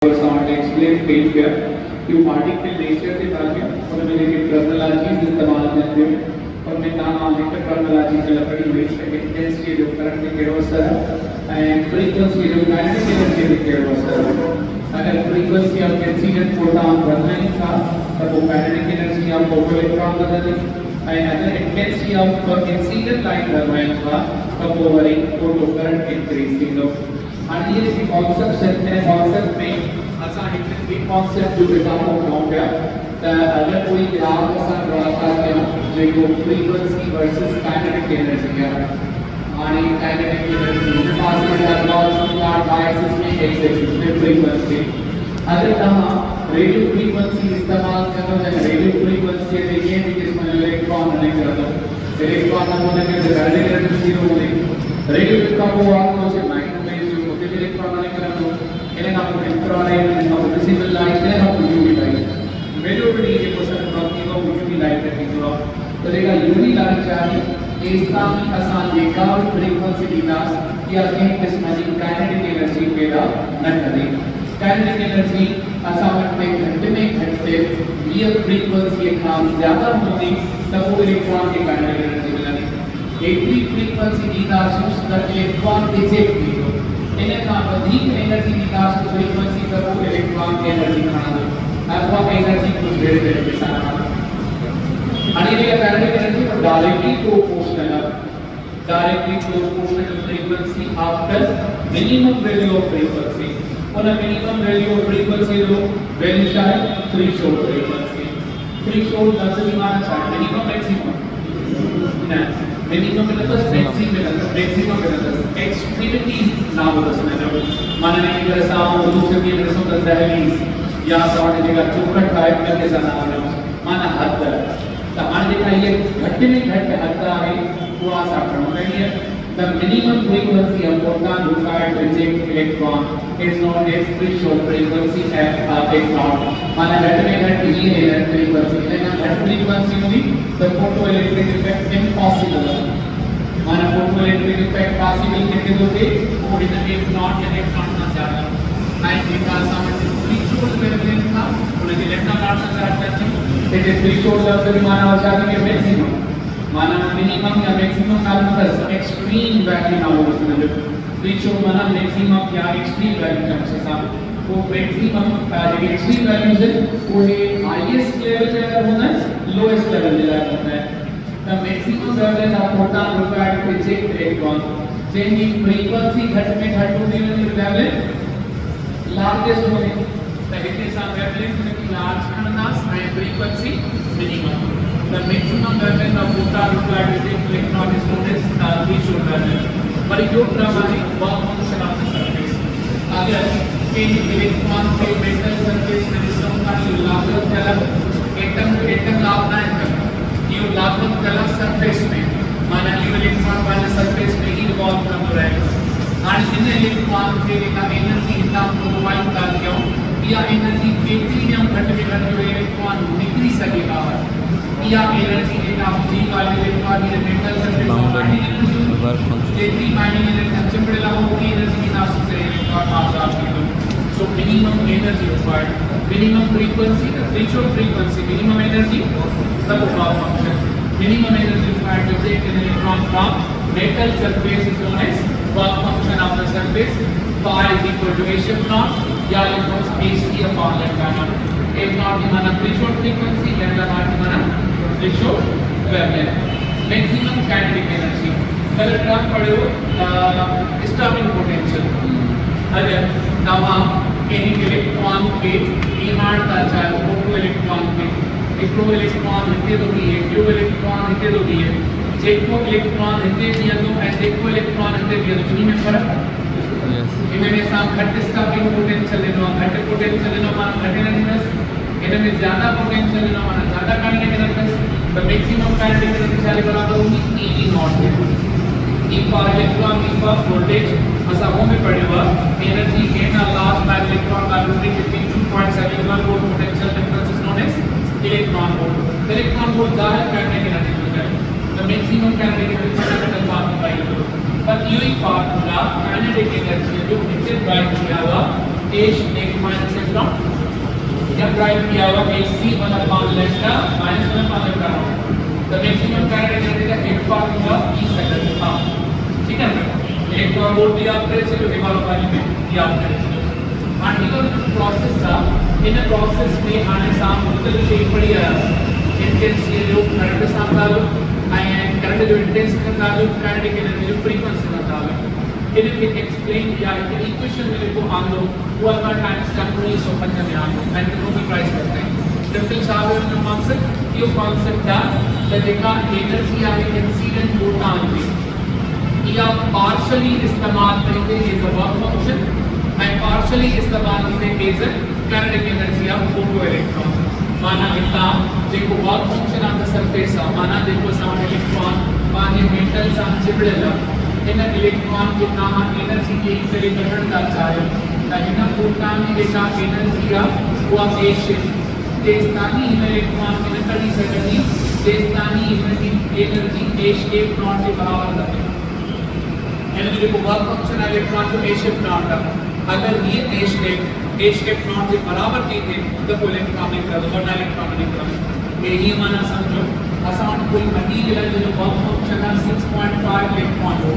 explain page किया कि वो पार्टिकल नेचर के बारे में और मैंने ये टर्मिनोलॉजीज इस्तेमाल करते हैं और मैं नाम लिखकर टर्मिनोलॉजी के लकड़ी में इंटेंसिटी जो करंट के केरोसर एंड फ्रीक्वेंसी जो काइनेटिक एनर्जी के केरोसर अगर फ्रीक्वेंसी ऑफ इंसिडेंट फोटॉन बढ़ना ही था तब वो काइनेटिक एनर्जी ऑफ इलेक्ट्रॉन बदलनी एंड अगर इंटेंसिटी ऑफ इंसिडेंट लाइट बढ़ना ही था तब वो वाली फोटो करंट इंक्रीजिंग और ये एक कॉन्सेप्ट है कॉन्सेप्ट में असा एक कॉन्सेप्ट जो एग्जांपल बनाऊंगा अगर कोई ग्राफ असा ड्रा करते हैं जो फ्रीक्वेंसी वर्सेस काइनेटिक एनर्जी है आणि काइनेटिक एनर्जी पास में लॉस और बायसेस में एक्स एक्सिस में फ्रीक्वेंसी अगर हम रेडियो फ्रीक्वेंसी इस्तेमाल करो तो रेडियो फ्रीक्वेंसी देखिए कि जिसमें इलेक्ट्रॉन नहीं करता इलेक्ट्रॉन होने के कारण एनर्जी जीरो होगी रेडियो का वो आपको से माइक्रोवेव जो होते इलेक्ट्रॉन नहीं करता इन्हें आप इंफ्रारेड और विजिबल लाइट है और यूवी लाइट मेलोडी ये क्वेश्चन प्रॉब्लम को यूवी लाइट है तो देखा यूवी लाइट चाहिए इसका भी आसान देखा और फ्रीक्वेंसी दिनास या कहीं किस्म की काइनेटिक एनर्जी पैदा न करे काइनेटिक एनर्जी आसान में घटते ये फ्रीक्वेंसी एक नाम ज्यादा होगी तब वो इलेक्ट्रॉन की काइनेटिक एनर्जी मिलेगी एक भी फ्रीक्वेंसी दिनास उसका इलेक्ट्रॉन रिजेक्ट नहीं हो इन्हें का अधिक एनर्जी निकास को फ्रीक्वेंसी का वो इलेक्ट्रॉन की एनर्जी खाना दो अथवा एनर्जी को धीरे धीरे के साथ आणि ये काइनेटिक एनर्जी को directly proportional frequency after minimum value of frequency और मिनिमम वैल्यू ऑफ फ्रीक्वेंसी जो वैल्यू शायद थ्रेशोल्ड फ्रीक्वेंसी थ्रेशोल्ड मतलब माना चाहिए मिनिमम मैक्सिमम ना मिनिमम मतलब मैक्सिमम मतलब एक्सट्रीमिटी ना होता समय जब माने नहीं कर साहब दूसरे की तरह से दहलीज या सवाल जगह चौखट टाइप करके जाना है माना हद तो मान देखा ये घट में घट हद है थोड़ा सा प्रमुख है the minimum frequency of photon required to reject electron is known as threshold frequency at electron माना घट में घट ये है फ्रीक्वेंसी लेकिन घट फ्रीक्वेंसी होगी तो फोटोइलेक्ट्रिक इफेक्ट इम्पॉसिबल है माना फोटोइलेक्ट्रिक इफेक्ट पॉसिबल कैसे होते वो इफ नॉट इलेक्ट्रॉन ना ज्यादा नाइन बिकॉज़ हम थ्रेशोल्ड वेवलेंथ था उन्हें इलेक्ट्रॉन नॉट से ज्यादा करते हैं ये थ्रेशोल्ड लेवल माना हो जाता है मैक्सिमम माना मिनिमम या मैक्सिमम का मतलब एक्सट्रीम वैल्यू ना हो उसमें जो थ्रेशोल्ड माना मैक्सिमम या एक्सट्रीम वैल्यू जब से साथ वो मैक्सिमम जो एक्सट्रीम वैल्यू है वो है हाईएस्ट लेवल पे होना है लोएस्ट लेवल पे होना है the maximum level of photon required to reject electron changing frequency घट में घट होने वाली लेवल लार्जेस्ट होने द इतने सा वेवलेंथ की लार्ज करनास high frequency minimum the maximum wavelength of photon required to reject electron is known as threshold wavelength पर जो प्रमाणित work function of the surface अगर एक इलेक्ट्रॉन के मेटल सरफेस में जिसम का लागत चला एटम लाभ ना है ये लागत चला सरफेस में माना ये इलेक्ट्रॉन वाले सरफेस में ही रिवॉल्व कर रहा है और इन इलेक्ट्रॉन के का एनर्जी इतना प्रोवाइड कर दिया या एनर्जी कितनी हम घट में घट जो इलेक्ट्रॉन निकल सकेगा या एनर्जी एक आप जी वाले इलेक्ट्रॉन ये मेटल सरफेस और वर्क फंक्शन जितनी बाइंडिंग एनर्जी चिपड़ेला होगी एनर्जी की नास से इलेक्ट्रॉन पास आती है so minimum energy required minimum frequency the threshold frequency minimum energy तब work function minimum energy required to take an electron from metal surface is known as work function of the surface phi is equal to h f naught या equals hc upon lambda naught f naught की माना threshold frequency lambda naught की माना threshold wavelength maximum kinetic energy अगर term पढ़े हो stopping potential अगर नवा एक इलेक्ट्रॉन के ईमार का चाहे फोटो इलेक्ट्रॉन के इको इलेक्ट्रॉन हिते तो भी है जो इलेक्ट्रॉन हिते तो भी है जेको इलेक्ट्रॉन हिते भी है तो ऐसे को इलेक्ट्रॉन हिते भी है तो इनमें फर्क इनमें साम घट स्टॉपिंग पोटेंशियल लेना घट पोटेंशियल लेना माना घटे नहीं इनमें ज्यादा पोटेंशियल लेना माना ज्यादा kinetic energy the maximum kinetic energy सारे बराबर होगी E नॉट है E for electron E for voltage ऐसा वो में पड़ेगा energy gain or loss by electron by voltage between 2.71 volt potential difference is known as electron volt electron volt ज़ाहिर kinetic energy होता है the maximum kinetic energy fundamental formula by पर यही formula kinetic energy जो नीचे drive किया हुआ H minus electron या ड्राइव किया हुआ AC 1/λ minus 1/λ the maximum current energy का एक फार्मूला E सेकंड था ठीक है इलेक्ट्रॉन वोल्ट दिया आपने से जो हमारा वाली में दिया आपने आर्टिकल प्रोसेस था इन प्रोसेस में आने साम मुख्तल शेप पड़ी है इंटेंस ये जो करंट साम डालो एंड करंट जो इंटेंस का डालो करंट के एनर्जी जो फ्रीक्वेंसी का डालो इन्हें एक्सप्लेन किया है इक्वेशन मेरे को आन लो 1 टाइम्स 10 में आन लो एंड नो भी प्राइस करते हैं सिंपल साहब ने कॉन्सेप्ट ये कॉन्सेप्ट था देखा एनर्जी आ इंसिडेंट फोटॉन में या पार्शियली इस्तेमाल करके as a work function and partially इस्तेमाल करके as a kinetic energy of photoelectron माना इतना देखो work function of the surface माना देखो साउंड इलेक्ट्रॉन माने मेटल सा चिपड़ेला इन इलेक्ट्रॉन के ना एनर्जी के तरह ग्रहण का चाहे ताकि फोटॉन के का एनर्जी आ वो फेज शिफ्ट तेजतानी इन इलेक्ट्रॉन के कड़ी सकती तेजतानी एनर्जी फेज शिफ्ट नॉट के बराबर है एनर्जी को वर्क फंक्शन इलेक्ट्रॉन को फेज शिफ्ट नॉट अगर ये फेज शिफ्ट नॉट के बराबर की थे तो कोई इलेक्ट्रॉन नहीं कर और इलेक्ट्रॉन नहीं कर यही माना समझो असाउंड कोई मटेरियल जो वर्क फंक्शन है 6.5 इलेक्ट्रॉन हो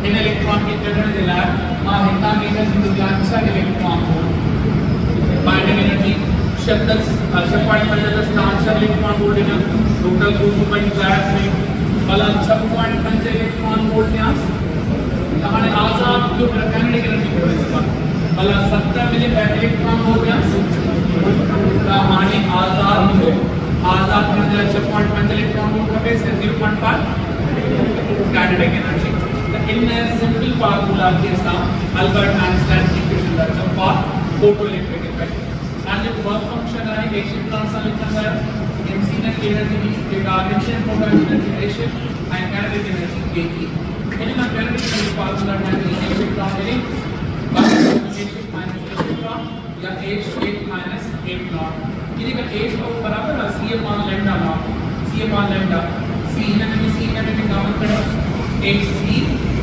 इन इलेक्ट्रॉन की जगह दिला मां हिता एनर्जी जो अच्छा इलेक्ट्रॉन हो बाइंडिंग एनर्जी शब्द 6.5 आंसर इलेक्ट्रॉन वोल्ट है टोटल 2.5 में वाला 6.5 इलेक्ट्रॉन वोल्ट यहां हमारे आजाद जो काइनेटिक एनर्जी है इसका वाला 17 मिलियन इलेक्ट्रॉन हो गया हमारे आजाद के अंदर 6.5 इलेक्ट्रॉन वोल्ट का बेस है 0.5 kinetic energy in simple formula के साथ अल्बर्ट आइंस्टाइन की इक्वेशन का for photoelectric effect and the work function है एक्शन ट्रांसलेशन है इंसिडेंट एनर्जी के direction photoelectric and kinetic energy के की इनका काइनेटिक एनर्जी फार्मूला है एक्शन ट्रांसलेशन या h8 minus 8 नॉट ये का h को बराबर है c upon lambda not c upon lambda c ने भी काम करो hc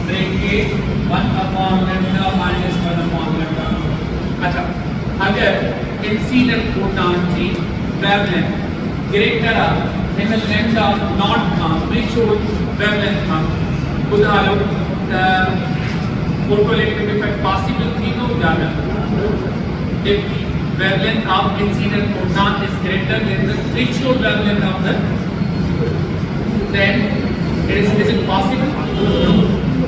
bracket 1 upon lambda minus 1 upon lambda अच्छा अगर इंसिडेंट फोटॉन की wavelength greater in lambda not का थ्रेशोल्ड वेवलेंथ का उदाहरण फोटोइलेक्ट्रिक इफेक्ट पॉसिबल थी तो उदाहरण if wavelength of incident photon is greater than the threshold wavelength of the then is it possible no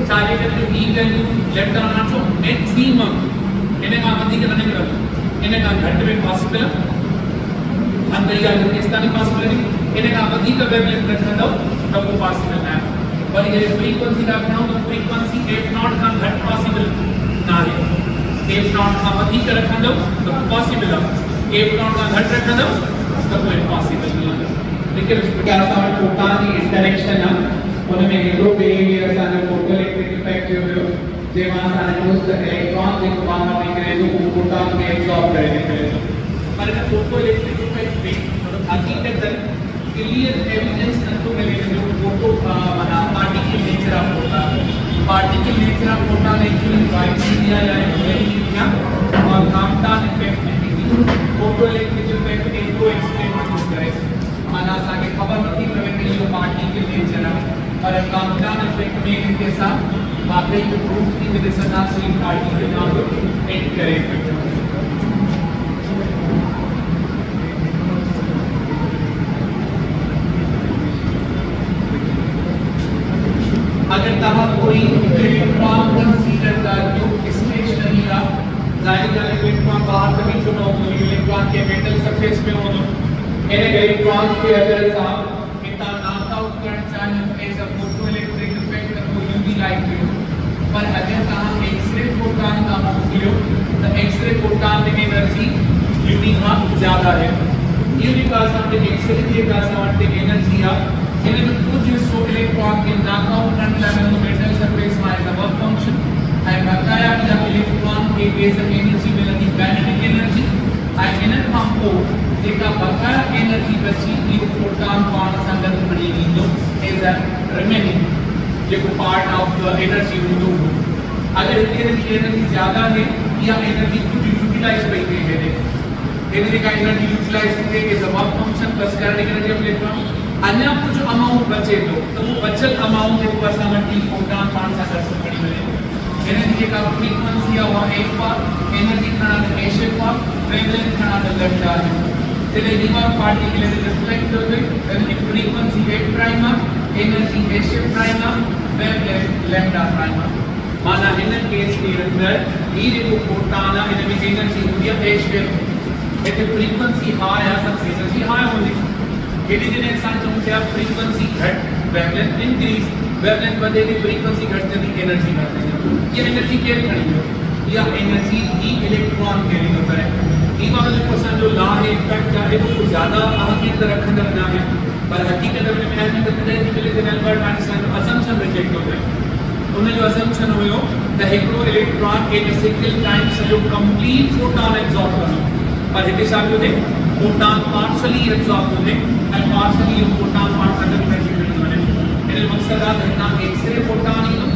चाहे कि जो e value lambda ना जो maximum इन्हें का अधिक करने के बाद इन्हें का घट में possible अंदर या इस तरह possible नहीं इन्हें का अधिक wavelength रखना दो तब वो possible है और ये frequency रखना हो तो frequency f naught का घट possible ना है f naught का अधिक रखना दो तो पॉसिबल है f naught का घट रखना दो तो कोई पॉसिबल नहीं है लेकिन उसमें क्या साउंड फोटॉन की इस डायरेक्शन है उनमें हीरो बिहेवियर सारे फोटोइलेक्ट्रिक इफेक्ट जो जेमा सारे उस इलेक्ट्रॉन के बाहर निकले तो फोटॉन में एब्सॉर्ब करेंगे पर फोटोइलेक्ट्रिक इफेक्ट में हकीकतन क्लियर एविडेंस न मिलेगा जो फोटो बना particle nature of photon particle nature of photon actually white media या क्या और काम्पटन इफेक्ट नहीं फोटोइलेक्ट्रिक इफेक्ट इनको एक्सपेरिमेंट करे माना सा के खबर नहीं रहे कि पार्टिकल नेचर है और काम्पटन इफेक्ट में इनके साथ बाकी जो प्रूफ की वजह से ना सिर्फ पार्टिकल नाम एड करे अगर तहां कोई इलेक्ट्रॉन कंसीडर कर जो स्टेशनरी का जाहिर है इलेक्ट्रॉन बाहर कभी छोटा हो इलेक्ट्रॉन के मेटल सरफेस पे हो इन इलेक्ट्रॉन के अगर साहब इतना नॉकआउट करंट चाहे एज अ फोटोइलेक्ट्रिक इफेक्ट को यूवी लाइट में पर अगर तहां एक्स-रे फोटॉन का उपयोग तो एक्स-रे फोटॉन की एनर्जी यूवी का ज्यादा है यूवी का साथ एक्स-रे के का साथ एनर्जी आ इन्हें कुछ हिस्सों इलेक्ट्रॉन के नॉकआउट करंट लेवल को मेटल सरफेस में as a work function and बताया कि इलेक्ट्रॉन के एज अ एनर्जी मिलती काइनेटिक एनर्जी एंड इनर हमको देखा बकाया एनर्जी बची ये फोटॉन पार्ट संगत पड़ेगी जो एज अ रिमेनिंग जो part of the energy window अगर एनर्जी ज्यादा है या एनर्जी कुछ यूटिलाइज पे थे एनर्जी का एनर्जी यूटिलाइज थे is a work function plus kinetic energy of electron अन्य कुछ अमाउंट बचे तो वो बचल अमाउंट के ऊपर सामग्री फोटॉन पांच सा कर सकते हैं एनर्जी का फ्रीक्वेंसी या वो एक बार एनर्जी खाना है एशे पर वेवलेंथ खाना है लैम्डा चले दीवार पार्टिकल रिफ्लेक्ट होते एनर्जी फ्रीक्वेंसी 8 प्राइम एनर्जी एशे प्राइम वेवलेंथ लैम्डा प्राइम माना इन केस के अंदर ई देखो फोटॉन इनमें एनर्जी होती है एशे इतने फ्रीक्वेंसी हाई है सब एनर्जी हाई होती यदि दिन इंसान जो फ्रीक्वेंसी घट वेवलेंथ इंक्रीज वेवलेंथ बढ़ेगी फ्रीक्वेंसी घट जाती एनर्जी घटती ये एनर्जी क्या खड़ी है या एनर्जी ई इलेक्ट्रॉन के लिए होता है ई वाला जो पर्सन जो ला है इफेक्ट है वो ज्यादा अहमियत रखने वाला है पर हकीकत में अहमियत रखने के लिए एल्बर्ट आइंस्टाइन असम्पशन रिजेक्ट होते हैं उन्हें जो असम्पशन हुयो द हेक्रो electron in a single time से जो कंप्लीट फोटॉन एब्जॉर्ब करना पर हिते छा पियो थिए फोटॉन पार्शली एब्जॉर्ब थो थिए ऐं पार्शली इहो फोटॉन पाण सां गॾु एनर्जी मिली वञे इन जो मक़सदु आहे त हितां एक्सरे फोटॉन ईंदो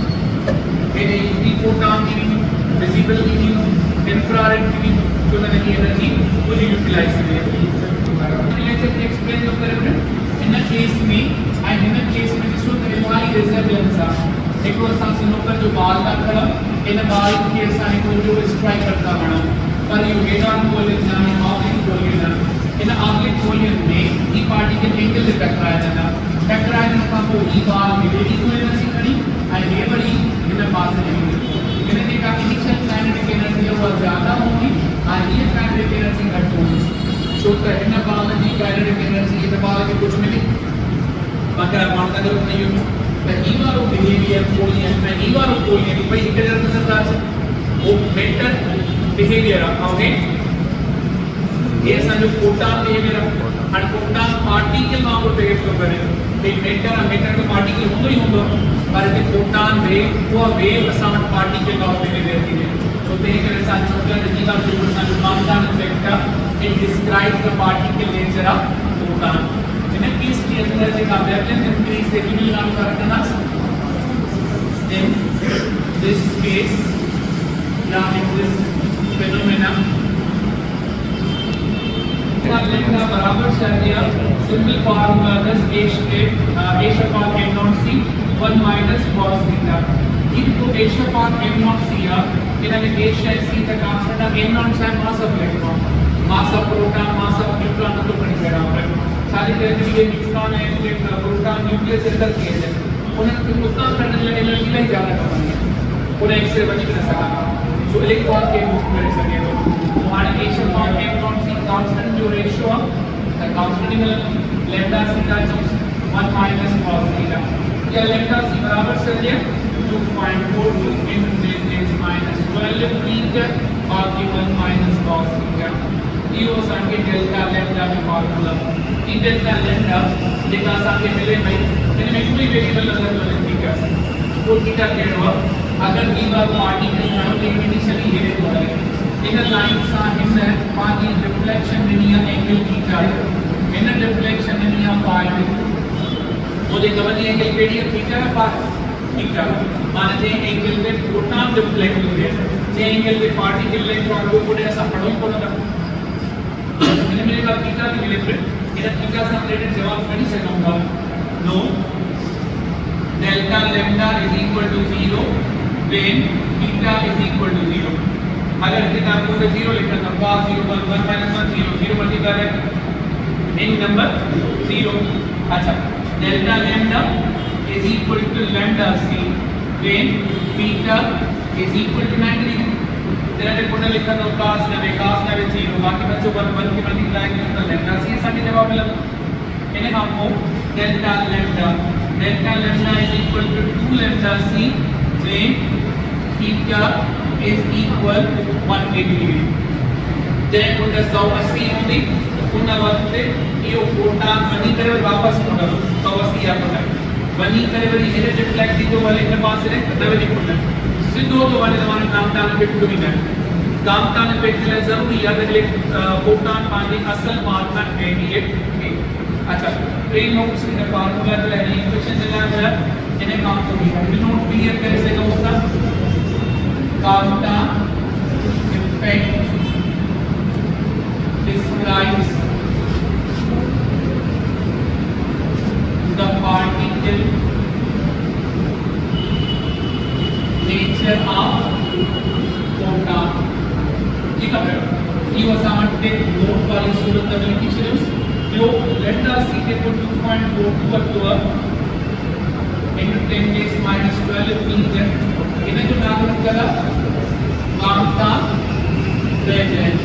हेॾे यूवी फोटॉन थी वेंदो विज़िबल थी वेंदो इंफ्रारेड थी वेंदो छो त हिनजी एनर्जी पूरी यूटिलाइज़ थी वेंदी एक्सप्लेन थो करे इन केस में ऐं हिन केस में ॾिसो त इलाही रिज़ेबलेंस आहे हिकिड़ो असां स्नूकर जो बॉल था खणूं इन बॉल खे असां हिकिड़ो जो स्ट्राइकर था हणूं पर यू हेड ऑन कोलिन ना oblique collision in oblique collision में ई पार्टिकल एंगल से टकराइण खां पोइ ई बॉल मिले थी कोई एनर्जी खणी ऐं हे वरी हिन पासे हली इन जेका इनिशियल काइनेटिक एनर्जी है वो ज़्यादा होगी ऐं हीअ काइनेटिक एनर्जी घटि होगी छो त हिन बॉल जी काइनेटिक एनर्जी हिन बॉल खे कुझु मिली बाक़ी पाण सां गॾु खणी वञो त ई वारो बिहेवियर कोलिन ऐं ई वारो कोलिन ॿई हिकु जहिड़ो नज़र था अचनि वो मेंटल बिहेवियर ओके ये जो फोटॉन बिहेवियर और फोटॉन पार्टिकल वांगुरु बिहेव थो करे एक मेटर तो पार्टिकल होंदो ही होंदो पर ये फोटॉन वेव वो वेव असां वटि पार्टिकल वांगुरु बिहेवियर थी वे तो तंहिं करे असां चऊं था जीवा जो असांजो कामदान effect it describe the particle nature of photon in case के अंदर जेका वेवलेंथ इंक्रीज से भी नाम करंदासीं इन दिस केस या इन दिस phenomena lambda बराबर चाहिए सिंपल फार्मूला दस h upon m naught c 1 minus cos theta इनको h upon m naught c इन्हें h है c का कांस्टेंट है m naught है mass of electron mass of proton mass of neutron तो पढ़ के रहा है सारी कहते हैं न्यूट्रॉन है प्रोटॉन न्यूक्लियस से अंदर किए हैं उन्हें उतना करने लगे एनर्जी नहीं ज़्यादा करनी है उन्हें एक से बच नहीं सका so electron के मूव कर सके तो हमारे h upon m naught c constant जो ratio the constant is lambda c का इज 1 minus cos theta या लैम्डा c बराबर से लिया 2.42 into 10 minus 12 मीटर और की 1 minus cos theta ये वो सारे डेल्टा लैम्डा का फार्मूला इन डेल्टा लैम्डा जेका साथे मिले भाई इनमें कोई वेरिएबल नजर नहीं ठीक है वो थीटा केड़ो अगर दीवार पार्टिकल खणो इनिशियली हेरे तो हले इन लाइन सा हिन पानी रिफ्लेक्शन निया एंगल थीटा इन रिफ्लेक्शन निया फाई वो जे कवनी एंगल केडी थीटा है फाई थीटा माने जे एंगल पे फोटॉन रिफ्लेक्ट होते जे एंगल पे पार्टिकल इलेक्ट्रॉन वो कोडे ऐसा पढ़ो को ना इन मेरे का थीटा की मिले इन थीटा से रिलेटेड जवाब करी सकूंगा नो delta lambda is equal to 0 when theta is equal to 0 अगर थीटा को 0 लिखना तो cos 0 1 1 minus 1 0 0 मल्टीप्लाई है इन नंबर 0 अच्छा delta lambda is equal to lambda c when theta is equal to 90 तेरा ने कोड लिखा तो cos 0 बाकी बच्चों 1 1 की मल्टीप्लाई किया तो lambda c साठी जवाब मिला इन्हें हमको delta lambda is equal to 2 lambda c when theta is equal 180 degree जैसे कोड 180 होती उन वक्त ये फोटॉन बनी करे वापस कोड 180 आता है बनी करे वरी इधर रिफ्लेक्ट थी तो वाले के पास रे नवे कोड सिद्धो तो वाले हमारे कामतान इफेक्ट भी है कामतान इफेक्ट के लिए जरूरी याद रखिए फोटॉन पानी असल मात्रा रेडिएट है अच्छा प्री नोट्स में फार्मूला तो है इक्वेशन चला गया इन्हें काम को भी नोट क्लियर करे से दोस्ता कामतान इफेक्ट ठीक है ये वाले नोट वाली सूरत में लिखी छे जो let us c equal to 2.42 अक्टूबर into 10 days minus 12 means that इन्हें जो नाम करा वामता वेवलेंथ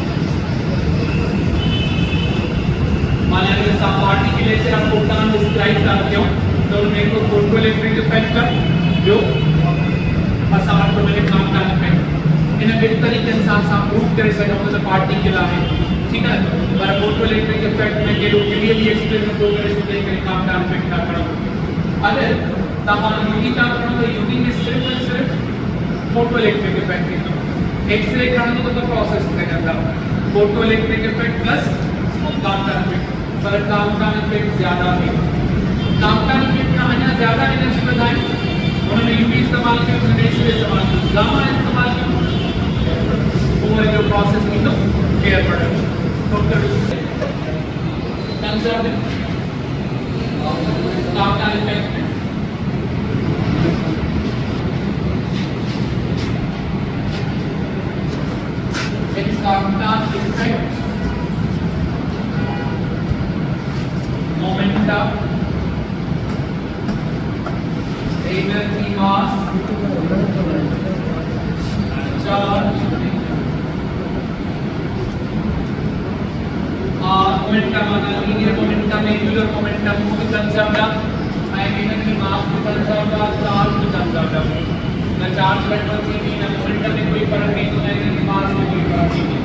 मान लीजिए सपाटी के लिए से आप फोटॉन डिस्क्राइब करते हो तो मेरे को फोटोइलेक्ट्रिक इफेक्ट का जो असमान को मेरे काम का इफेक्ट इन्हें बेहतर तरीके से आप प्रूव कर सके मतलब पार्टिकल है ठीक है पर फोटोइलेक्ट्रिक इफेक्ट में के लिए भी एक्सपेरिमेंट हो करे तो के काम का इफेक्ट का करो अगर तमाम यूवी का करो तो यूवी में सिर्फ और सिर्फ फोटोइलेक्ट्रिक इफेक्ट है एक्सरे करने तो प्रोसेस करता फोटोइलेक्ट्रिक इफेक्ट प्लस काम का इफेक्ट पर काम का इफेक्ट ज्यादा है काम का इफेक्ट का है ज्यादा एनर्जी बताएं उन्होंने यूवी इस्तेमाल किया उसने एक्सरे इस्तेमाल किया गामा इस्तेमाल किया वो जो प्रोसेस की तो केयर प्रोडक्ट डॉक्टर कंसर्न काम का effect Example effect momentum energy mass charge momentum अगर linear momentum angular momentum को भी conserved है energy mass भी conserved है charge भी conserved है ना चार्ज फ्रीक्वेंसी में ना मोमेंटम में कोई फर्क नहीं तो ना एनर्जी मास में कोई फर्क नहीं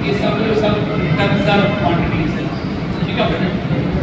ये सब कंजर्व क्वांटिटीज है ठीक है